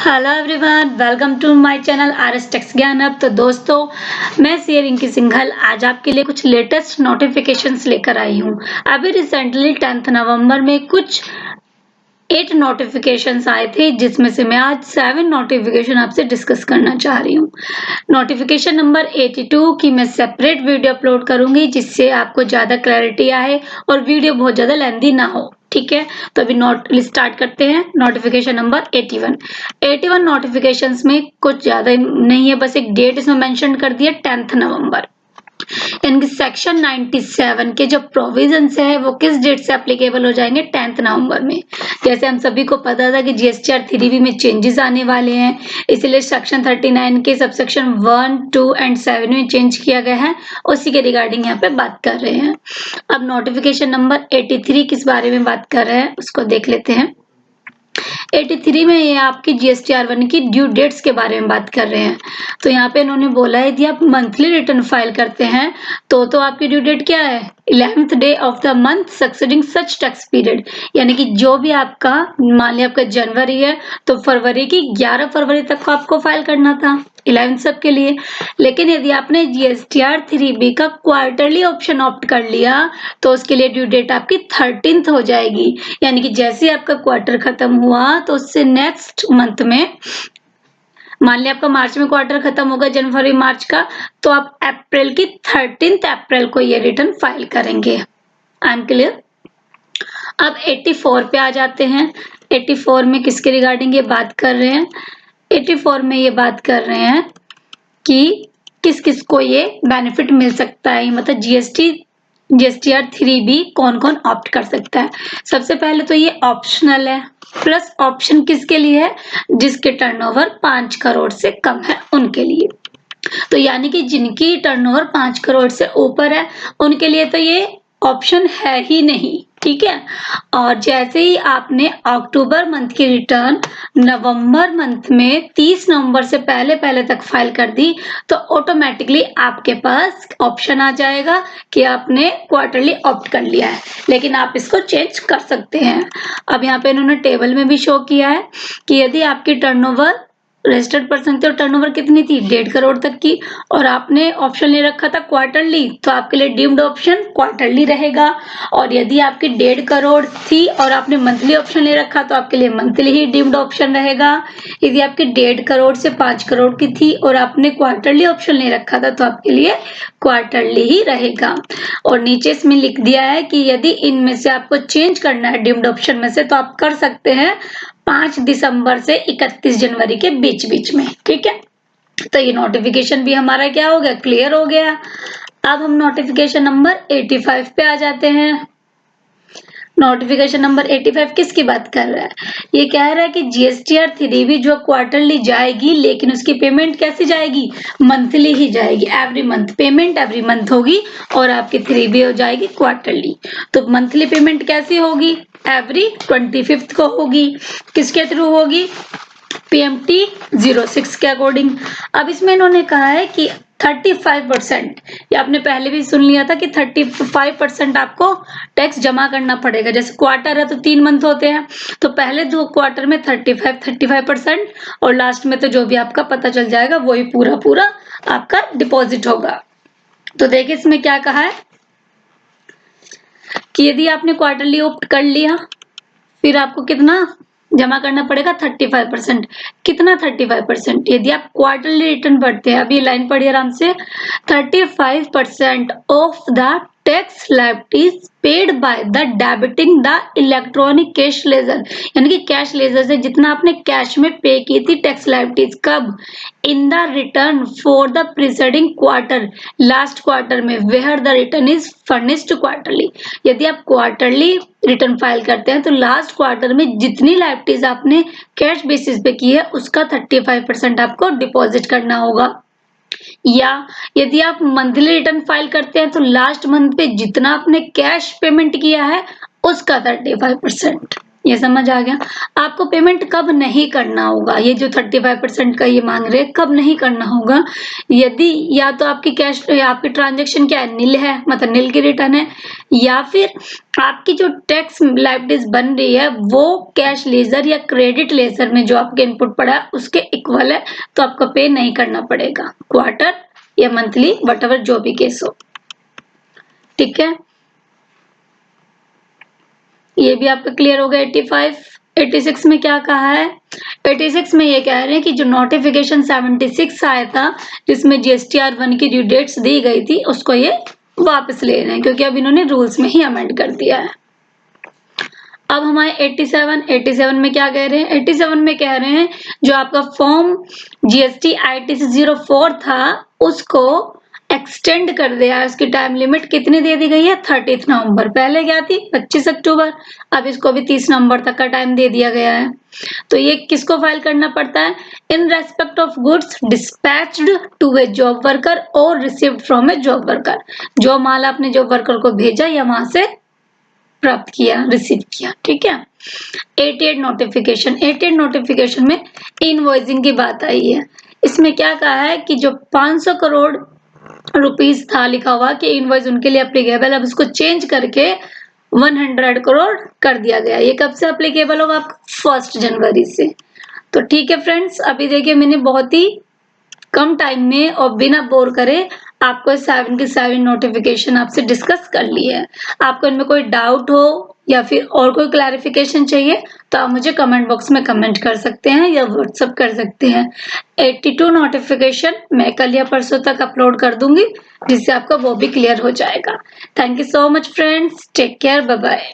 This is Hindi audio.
Hello everyone, welcome to my channel RS techs Gyan अब। तो दोस्तों, मैं सी रिंकी सिंघल आज आपके लिए कुछ लेटेस्ट नोटिफिकेशंस लेकर आई हूँ। अभी रिसेंटली 10 नवंबर में कुछ 8 नोटिफिकेशंस आए थे, जिसमें से मैं आज 7 नोटिफिकेशन आपसे डिस्कस करना चाह रही हूँ। नोटिफिकेशन नंबर 82 की मैं सेपरेट वीडियो अपलोड करूंगी, जिससे आपको ज्यादा क्लैरिटी आए और वीडियो बहुत ज्यादा लेंथी ना हो। ठीक है, तो अभी नोट स्टार्ट करते हैं। नोटिफिकेशन नंबर 81 नोटिफिकेशंस में कुछ ज्यादा नहीं है, बस एक डेट इसमें मेंशन कर दिया 10 नवंबर। इनके सेक्शन 97 के जो प्रोविजंस है वो किस डेट से एप्लीकेबल हो जाएंगे? 10 नवंबर में। जैसे हम सभी को पता था कि जीएसटीआर 3B में चेंजेस आने वाले हैं, इसलिए सेक्शन 39 के सबसेक्शन 1, 2 एंड 7 में चेंज किया गया है। उसी के रिगार्डिंग यहाँ पे बात कर रहे हैं। अब नोटिफिकेशन नंबर 83 किस बारे में बात कर रहे हैं उसको देख लेते हैं। 83 में ये आपकी जीएसटीआर1 की ड्यू डेट्स के बारे में बात कर रहे हैं। तो यहाँ पे इन्होंने बोला है यदि आप मंथली रिटर्न फाइल करते हैं तो आपकी ड्यू डेट क्या है? 11th day of the month succeeding such tax period. यानी कि जो भी आपका, मान लिया आपका जनवरी है तो फरवरी की 11 फरवरी तक को आपको फाइल करना था, 11 सब के लिए। लेकिन यदि आपने जीएसटीआर 3B का क्वार्टरली ऑप्शन ऑप्ट कर लिया तो उसके लिए ड्यू डेट आपकी 13th हो जाएगी। यानी कि जैसे आपका क्वार्टर खत्म हुआ तो उससे नेक्स्ट मंथ में, मान लिया आपका मार्च में क्वार्टर खत्म होगा जनवरी मार्च का, तो आप अप्रैल की 13th अप्रैल को ये रिटर्न फाइल करेंगे। I am clear. अब 84 पे आ जाते हैं। 84 में किसके रिगार्डिंग ये बात कर रहे हैं? 84 में ये बात कर रहे हैं कि किस किस को ये बेनिफिट मिल सकता है, मतलब जीएसटीआर 3B कौन कौन ऑप्ट कर सकता है। सबसे पहले तो ये ऑप्शनल है, प्लस ऑप्शन किसके लिए है? जिसके टर्नओवर 5 करोड़ से कम है उनके लिए। तो यानी कि जिनकी टर्नओवर 5 करोड़ से ऊपर है उनके लिए तो ये ऑप्शन है ही नहीं। ठीक है, और जैसे ही आपने अक्टूबर मंथ की रिटर्न नवंबर मंथ में 30 नवंबर से पहले पहले तक फाइल कर दी तो ऑटोमेटिकली आपके पास ऑप्शन आ जाएगा कि आपने क्वार्टरली ऑप्ट कर लिया है। लेकिन आप इसको चेंज कर सकते हैं। अब यहाँ पे इन्होंने टेबल में भी शो किया है कि यदि आपकी टर्नओवर रजिस्टर्ड पर्सन थी और टर्नओवर कितनी थी? 1.5 करोड़ तक की, और आपने ऑप्शन ले रखा था क्वार्टरली, तो आपके लिए डीम्ड ऑप्शन क्वार्टरली रहेगा। और यदि आपकी 1.5 करोड़ थी और आपने मंथली ऑप्शन ले रखा तो आपके लिए मंथली ही डीम्ड ऑप्शन रहेगा। यदि आपकी 1.5 करोड़ से 5 करोड़ की थी और आपने क्वार्टरली ऑप्शन ले रखा था तो आपके लिए क्वार्टरली ही रहेगा। और नीचे इसमें लिख दिया है कि यदि इनमें से आपको चेंज करना है डीम्ड ऑप्शन में से तो आप कर सकते हैं 5 दिसंबर से 31 जनवरी के बीच बीच में। ठीक है, तो ये नोटिफिकेशन भी हमारा क्या हो गया? क्लियर हो गया। अब हम नोटिफिकेशन नंबर 85 पे आ जाते हैं। नोटिफिकेशन नंबर 85 किसकी बात कर रहा है? ये कह रहा है कि जीएसटीआर 3B जो क्वार्टरली जाएगी, लेकिन उसकी पेमेंट कैसे जाएगी? मंथली ही जाएगी। Every month payment every month होगी और आपकी 3B हो जाएगी क्वार्टरली। तो मंथली पेमेंट कैसी होगी? एवरी 25th को होगी। किसके थ्रू होगी? PMT 06 के अकॉर्डिंग। अब इसमें इन्होंने कहा है कि 35%, ये आपने पहले भी सुन लिया था कि 35% आपको टैक्स जमा करना पड़ेगा। जैसे क्वार्टर है तो 3 मंथ होते हैं, तो पहले 2 क्वार्टर में 35% और लास्ट में तो जो भी आपका पता चल जाएगा वही पूरा पूरा आपका डिपॉजिट होगा। तो देखिए इसमें क्या कहा है कि यदि आपने क्वार्टरली ऑप्ट कर लिया फिर आपको कितना जमा करना पड़ेगा? 35%। कितना 35%? यदि आप क्वार्टरली रिटर्न भरते हैं, अभी लाइन पढ़िए आराम से, 35% of the tax liabilities paid by the debiting the electronic cash ledger. यानी कि कैश लेजर से जितना आपने कैश में पे की थी टैक्स लायबिलिटीज, कब? In the return for the preceding quarter, last quarter में, where the return is furnished quarterly. यदि आप क्वार्टरली रिटर्न फाइल करते हैं तो लास्ट क्वार्टर में जितनी लायबिलिटीज आपने कैश बेसिस पे की है उसका 35% आपको डिपॉजिट करना होगा। या यदि आप मंथली रिटर्न फाइल करते हैं तो लास्ट मंथ पे जितना आपने कैश पेमेंट किया है उसका 35%। ये समझ आ गया। आपको पेमेंट कब नहीं करना होगा, ये जो 35% का ये मांग रहे हैं, कब नहीं करना होगा? यदि या तो आपकी कैश या आपकी ट्रांजैक्शन क्या है, नील है, मतलब नील की रिटर्न है, या फिर आपकी जो टैक्स लायबिलिटीज बन रही है वो कैश लेजर या क्रेडिट लेजर में जो आपके इनपुट पड़ा है उसके इक्वल है, तो आपको पे नहीं करना पड़ेगा, क्वार्टर या मंथली, वटएवर जो भी केस हो। ठीक है, ये भी आपका क्लियर हो गया। 85 86 में क्या कहा है? 86 में ये कह रहे हैं कि जो नोटिफिकेशन 76 आया था जिसमें GSTR1 की ड्यू डेट्स दी गई थी उसको ये वापस ले रहे हैं, क्योंकि अब इन्होंने रूल्स में ही अमेंड कर दिया है। अब हमारे 87 में क्या कह रहे हैं? 87 में कह रहे हैं जो आपका फॉर्म GST ITC 04 था उसको एक्सटेंड कर दिया है। उसकी टाइम लिमिट कितनी दे दी गई है? 30 नवंबर। पहले क्या थी? 25 अक्टूबर। अब इसको भी 30 नवंबर तक का टाइम दे दिया गया है। तो ये किसको फाइल करना पड़ता है? In respect of goods dispatched to a job worker और received from a job worker. जो माल आपने जॉब वर्कर को भेजा या वहां से प्राप्त किया, रिसीव किया। ठीक है। 88 नोटिफिकेशन में इनवॉइसिंग की बात आई है। इसमें क्या कहा है कि जो 500 करोड़ रुपीस था लिखा हुआ कि इनवॉइस उनके लिए एप्लीकेबल, अब उसको चेंज करके 100 करोड़ कर दिया गया। ये कब से एप्लीकेबल होगा? 1 जनवरी से। तो ठीक है फ्रेंड्स, अभी देखिए मैंने बहुत ही कम टाइम में और बिना बोर करे आपको 7 की 7 नोटिफिकेशन आपसे डिस्कस कर ली है। आपको इनमें कोई डाउट हो या फिर और कोई क्लैरिफिकेशन चाहिए तो आप मुझे कमेंट बॉक्स में कमेंट कर सकते हैं या व्हाट्सएप कर सकते हैं। 82 नोटिफिकेशन मैं कल या परसों तक अपलोड कर दूंगी जिससे आपका वो भी क्लियर हो जाएगा। Thank you so much friends, take care, bye bye.